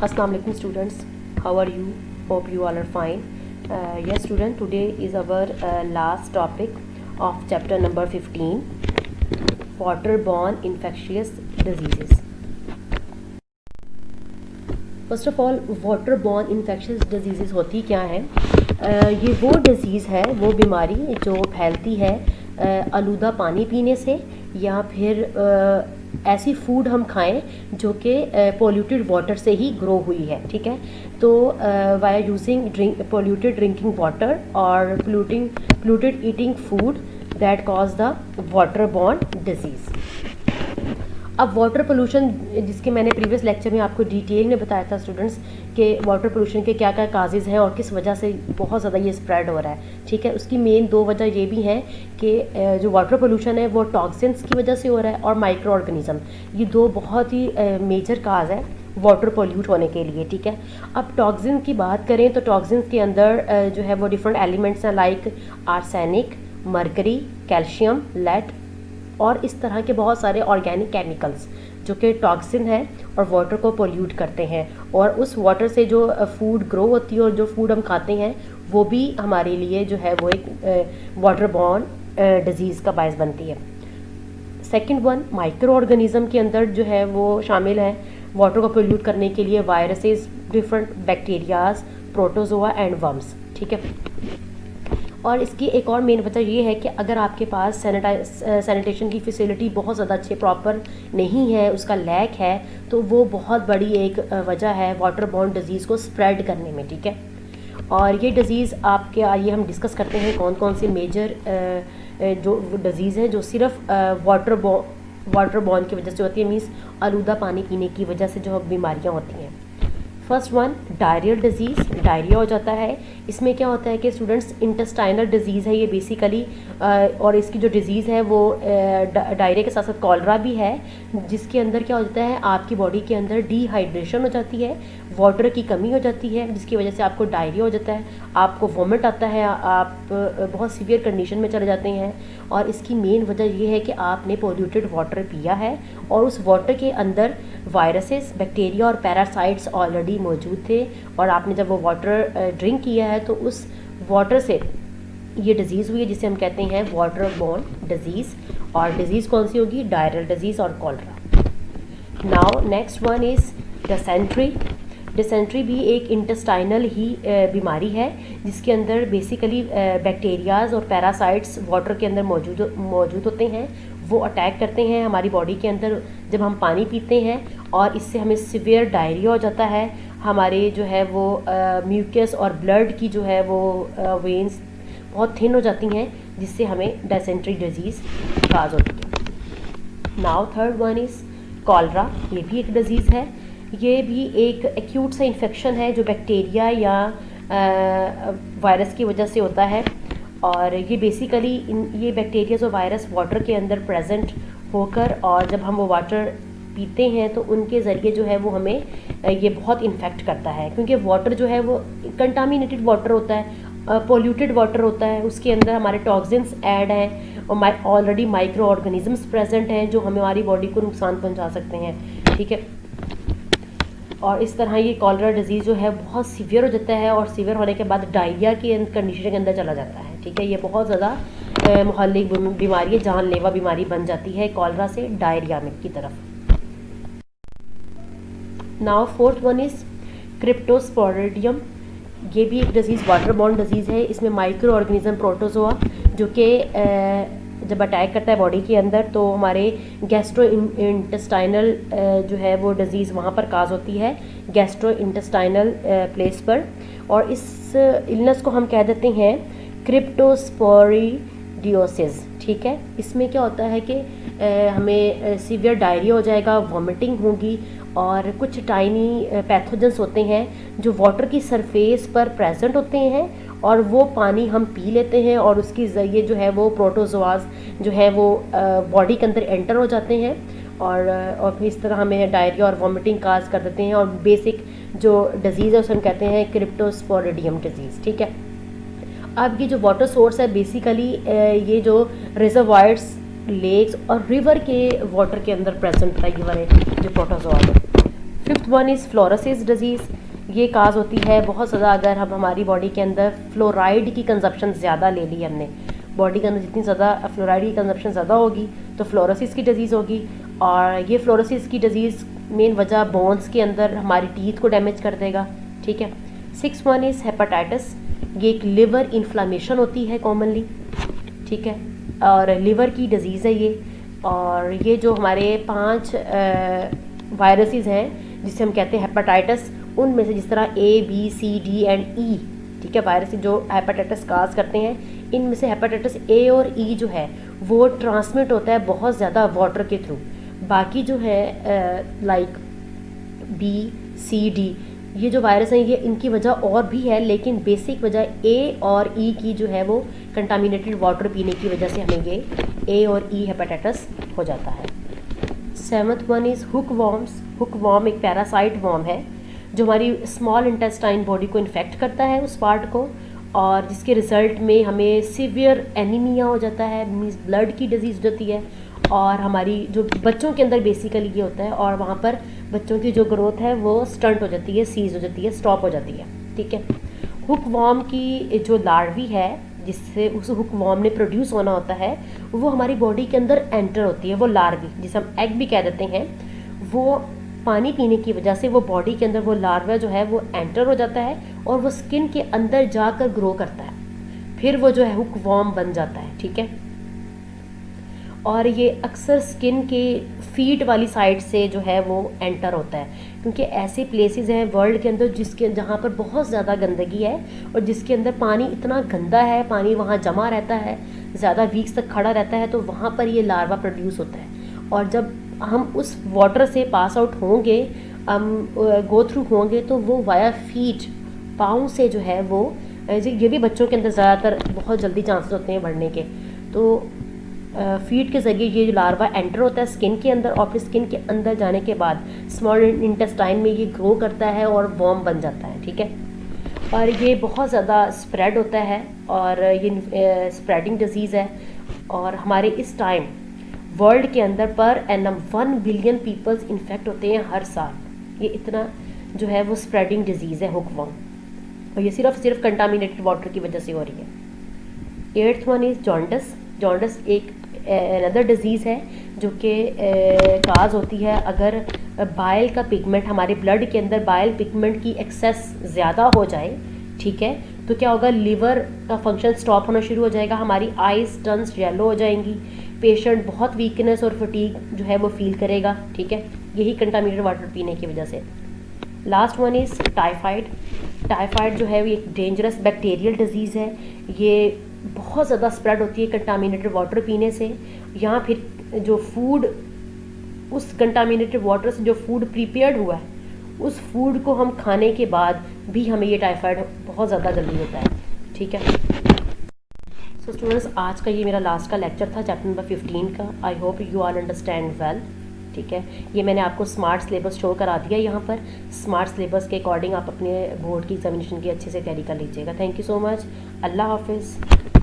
Assalamu alaikum students, how are you? Hope you all are fine. Yes student, today is our last topic of chapter number 15, waterborne infectious diseases. First of all waterborne infectious disease होती क्या है? ये वो disease है, वो बीमारी जो फैलती है आलूदा पानी पीने से या फिर ऐसी फूड हम खाएं जो कि पोल्यूटेड वाटर से ही ग्रो हुई है, ठीक है। तो via using polluted drinking water और polluted eating food that cause the waterborne disease. अब वाटर पोल्यूशन, जिसके मैंने प्रीवियस लेक्चर में आपको डिटेल में बताया था स्टूडेंट्स कि वाटर पोल्यूशन के क्या क्या काजेज़ हैं और किस वजह से बहुत ज़्यादा ये स्प्रेड हो रहा है, ठीक है। उसकी मेन दो वजह ये भी हैं कि जो वाटर पोल्यूशन है वो टॉक्सिन्स की वजह से हो रहा है और माइक्रो ऑर्गेनिज्म, ये दो बहुत ही मेजर काज है वाटर पोल्यूट होने के लिए, ठीक है। अब टॉक्सिन की बात करें तो टॉक्सिन के अंदर जो है वो डिफरेंट एलिमेंट्स हैं, like arsenic, mercury, calcium, lead और इस तरह के बहुत सारे ऑर्गेनिक केमिकल्स जो कि टॉक्सिन है और वाटर को पोल्यूट करते हैं, और उस वाटर से जो फूड ग्रो होती है और जो फूड हम खाते हैं वो भी हमारे लिए जो है वो एक वाटरबॉर्न डिजीज़ का बायस बनती है। सेकंड वन, माइक्रो ऑर्गेनिज्म के अंदर जो है वो शामिल है वाटर को पोल्यूट करने के लिए viruses, different bacterias, protozoa and worms, ठीक है। और इसकी एक और मेन वजह ये है कि अगर आपके पास सैनिटेशन की फैसिलिटी बहुत ज़्यादा अच्छे प्रॉपर नहीं है, उसका लैक है, तो वो बहुत बड़ी एक वजह है वाटरबॉर्न डिजीज़ को स्प्रेड करने में, ठीक है। और ये डिज़ीज़ आपके आइए हम डिस्कस करते हैं कौन कौन सी मेजर जो डिज़ीज़ हैं जो सिर्फ वाटरबॉर्न की वजह से होती है, मीन्स आलूदा पानी पीने की वजह से जो बीमारियाँ होती हैं। First one, diarrhoeal disease, diarrhoea हो जाता है। इसमें क्या होता है कि स्टूडेंट्स इंटेस्टाइनल डिजीज़ है ये बेसिकली, और इसकी जो डिज़ीज़ है वो डायरिया के साथ साथ कॉलरा भी है, जिसके अंदर क्या हो जाता है आपकी बॉडी के अंदर डिहाइड्रेशन हो जाती है, वाटर की कमी हो जाती है, जिसकी वजह से आपको डायरिया हो जाता है, आपको वॉमिट आता है, आप बहुत सीवियर कंडीशन में चले जाते हैं। और इसकी मेन वजह ये है कि आपने पोल्यूटेड वाटर पिया है और उस वाटर के अंदर वायरसेस, बैक्टीरिया और पैरासाइट्स ऑलरेडी मौजूद थे, और आपने जब वो वाटर ड्रिंक किया है तो उस वाटर से ये डिज़ीज़ हुई है जिसे हम कहते हैं वाटरबॉर्न डिजीज़। और डिज़ीज़ कौन सी होगी? डायरियल डिजीज़ और cholera. Now next one is dysentery. Dysentery भी एक इंटेस्टाइनल ही बीमारी है जिसके अंदर बेसिकली बैक्टीरियाज और पैरासाइट्स वाटर के अंदर मौजूद होते हैं, वो अटैक करते हैं हमारी बॉडी के अंदर जब हम पानी पीते हैं, और इससे हमें सीवियर डायरिया हो जाता है, हमारे जो है वो म्यूकस और ब्लड की जो है वो वेन्स बहुत थिन हो जाती हैं, जिससे हमें डिसेंट्री डिजीज़ काज होती है। Now third one is cholera. ये भी एक डिज़ीज़ है, ये भी एक एक्यूट सा इन्फेक्शन है जो बैक्टीरिया या वायरस की वजह से होता है, और ये बेसिकली ये बैक्टीरियाज और वायरस वाटर के अंदर प्रेजेंट होकर, और जब हम वो वाटर पीते हैं तो उनके ज़रिए जो है वो हमें ये बहुत इन्फेक्ट करता है, क्योंकि वाटर जो है वो कंटामिनेटेड वाटर होता है, पोल्यूटेड वाटर होता है, उसके अंदर हमारे टॉक्सिन्स ऐड हैं और ऑलरेडी माइक्रो ऑर्गेनिजम्स प्रेजेंट हैं जो हमारी बॉडी को नुकसान पहुंचा सकते हैं, ठीक है। और इस तरह ये कॉलरा डिजीज़ जो है बहुत सीवियर हो जाता है, और सीवियर होने के बाद डायरिया की कंडीशन के अंदर चला जाता है, ठीक है। ये बहुत ज़्यादा मुहल्लिक बीमारी है, जानलेवा बीमारी बन जाती है कॉलरा से डायरिया में की तरफ। Now fourth one is Cryptosporidium. ये भी एक डिज़ीज़ वाटरबॉर्न डिजीज़ है। इसमें माइक्रो ऑर्गेनिज्म प्रोटोजोआ जो कि जब अटैक करता है बॉडी के अंदर तो हमारे गैस्ट्रो इंटेस्टाइनल जो है वो डिज़ीज़ वहाँ पर काज होती है, गैस्ट्रो इंटेस्टाइनल प्लेस पर, और इस इलनेस को हम कह देते हैं क्रिप्टोस्पोरिडियोसिस, ठीक है। इसमें क्या होता है कि हमें सीवियर डायरिया हो जाएगा, वॉमिटिंग होगी, और कुछ टाइनी पैथोजेंस होते हैं जो वाटर की सरफेस पर प्रेजेंट होते हैं, और वो पानी हम पी लेते हैं और उसके ज़रिए जो है वो प्रोटोजोआज जो है वो बॉडी के अंदर एंटर हो जाते हैं, और फिर इस तरह हमें डायरिया और वॉमिटिंग काज कर देते हैं, और बेसिक जो डिज़ीज़ है उसे हम कहते हैं क्रिप्टोस्पोरिडियम डिजीज़, ठीक है। अब ये जो वाटर सोर्स है बेसिकली ये जो रिजर्वायर्स, लेक्स और रिवर के वाटर के अंदर प्रेजेंट होता है ये वाले जो प्रोटोजोआ है। Fifth one is fluorosis disease. ये काज होती है बहुत ज़्यादा अगर हम हमारी बॉडी के अंदर फ्लोराइड की कंजप्शन ज़्यादा ले ली हमने, बॉडी के अंदर जितनी ज़्यादा फ्लोराइड की कंजप्शन ज़्यादा होगी तो फ्लोरोसिस की डिज़ीज़ होगी। और ये फ्लोरोसिस की डिज़ीज़ मेन वजह बोन्स के अंदर हमारी टीथ को डैमेज कर देगा, ठीक है। Six one is hepatitis. ये एक लिवर इन्फ्लामेशन होती है कॉमनली, ठीक है, और लिवर की डिज़ीज़ है ये। और ये जो हमारे 5 वायरसेस हैं जिसे हम कहते हैं हेपेटाइटिस, उनमें से जिस तरह A B C D and E, ठीक है, वायरस जो हेपेटाइटिस काज करते हैं, इनमें से हेपेटाइटिस A और E जो है वो ट्रांसमिट होता है बहुत ज़्यादा वाटर के थ्रू। बाकी जो है लाइक B C D ये जो वायरस हैं ये इनकी वजह और भी है, लेकिन बेसिक वजह A और E की जो है वो कंटामिनेटेड वाटर पीने की वजह से हमें ये A और E हेपेटाइटिस हो जाता है। Seventh one is hook worms. Hook warm एक पैरासाइट वॉर्म है जो हमारी स्मॉल इंटेस्टाइन बॉडी को इन्फेक्ट करता है उस पार्ट को, और जिसके रिज़ल्ट में हमें सीवियर एनीमिया हो जाता है, मीन्स ब्लड की डिजीज़ होती है। और हमारी जो बच्चों के अंदर बेसिकली ये होता है, और वहाँ पर बच्चों की जो ग्रोथ है वो स्टंट हो जाती है, सीज हो जाती है, स्टॉप हो जाती है, ठीक है। हुक वॉर्म की जो लार्वी है जिससे उस हुक वॉर्म ने प्रोड्यूस होना होता है वो हमारी बॉडी के अंदर एंटर होती है। वो लार्वी जिसे हम एग भी कह देते हैं, वो पानी पीने की वजह से वो बॉडी के अंदर वो लार्वा जो है वो एंटर हो जाता है और वो स्किन के अंदर जाकर ग्रो करता है, फिर वो जो है हुक वॉर्म बन जाता है, ठीक है। और ये अक्सर स्किन के फीट वाली साइड से जो है वो एंटर होता है, क्योंकि ऐसे प्लेसेस हैं वर्ल्ड के अंदर जिसके जहाँ पर बहुत ज़्यादा गंदगी है और जिसके अंदर पानी इतना गंदा है, पानी वहाँ जमा रहता है, ज़्यादा वीक्स तक खड़ा रहता है, तो वहाँ पर ये लार्वा प्रोड्यूस होता है। और जब हम उस वाटर से पास आउट होंगे, हम गो थ्रू होंगे, तो वो वाया फीट, पाँव से जो है वो, ये भी बच्चों के अंदर ज़्यादातर बहुत जल्दी चांसेस होते हैं बढ़ने के, तो फीड के ज़रिए ये लार्वा एंटर होता है स्किन के अंदर, और फिर स्किन के अंदर जाने के बाद स्मॉल इंटेस्टाइन में ये ग्रो करता है और वॉर्म बन जाता है, ठीक है। और ये बहुत ज़्यादा स्प्रेड होता है और ये स्प्रेडिंग डिजीज़ है। और हमारे इस टाइम वर्ल्ड के अंदर per annum 1 billion peoples infect होते हैं हर साल। ये इतना जो है वो स्प्रेडिंग डिजीज़ है हुक वॉर्म, और ये सिर्फ कंटामिनेटेड वाटर की वजह से हो रही है। Eighth one is jaundice. Jaundice एक अनदर डिजीज़ है जो कि काज होती है अगर बाइल का पिगमेंट, हमारे ब्लड के अंदर बाइल पिगमेंट की एक्सेस ज़्यादा हो जाए, ठीक है, तो क्या होगा, लिवर का फंक्शन स्टॉप होना शुरू हो जाएगा, हमारी आइज टर्न्स येलो हो जाएंगी, पेशेंट बहुत वीकनेस और फटीग जो है वो फील करेगा, ठीक है, यही कंटामिनेटेड वाटर पीने की वजह से। Last one is typhoid. Typhoid जो है वो एक डेंजरस बैक्टीरियल डिजीज़ है, ये बहुत ज़्यादा स्प्रेड होती है कंटामिनेटेड वाटर पीने से, या फिर जो फूड, उस कंटामिनेटेड वाटर से जो फूड प्रिपेयर्ड हुआ है उस फूड को हम खाने के बाद भी हमें ये टाइफाइड बहुत ज़्यादा जल्दी होता है, ठीक है। सो स्टूडेंट्स, आज का ये मेरा लास्ट का लेक्चर था चैप्टर नंबर 15 का। I hope you all understand well, ठीक है। ये मैंने आपको स्मार्ट सिलेबस शो करा दिया यहाँ पर। स्मार्ट सिलेबस के अकॉर्डिंग आप अपने बोर्ड की एग्जामिनेशन की अच्छे से तैयारी कर लीजिएगा। Thank you so much. अल्लाह हाफिज़।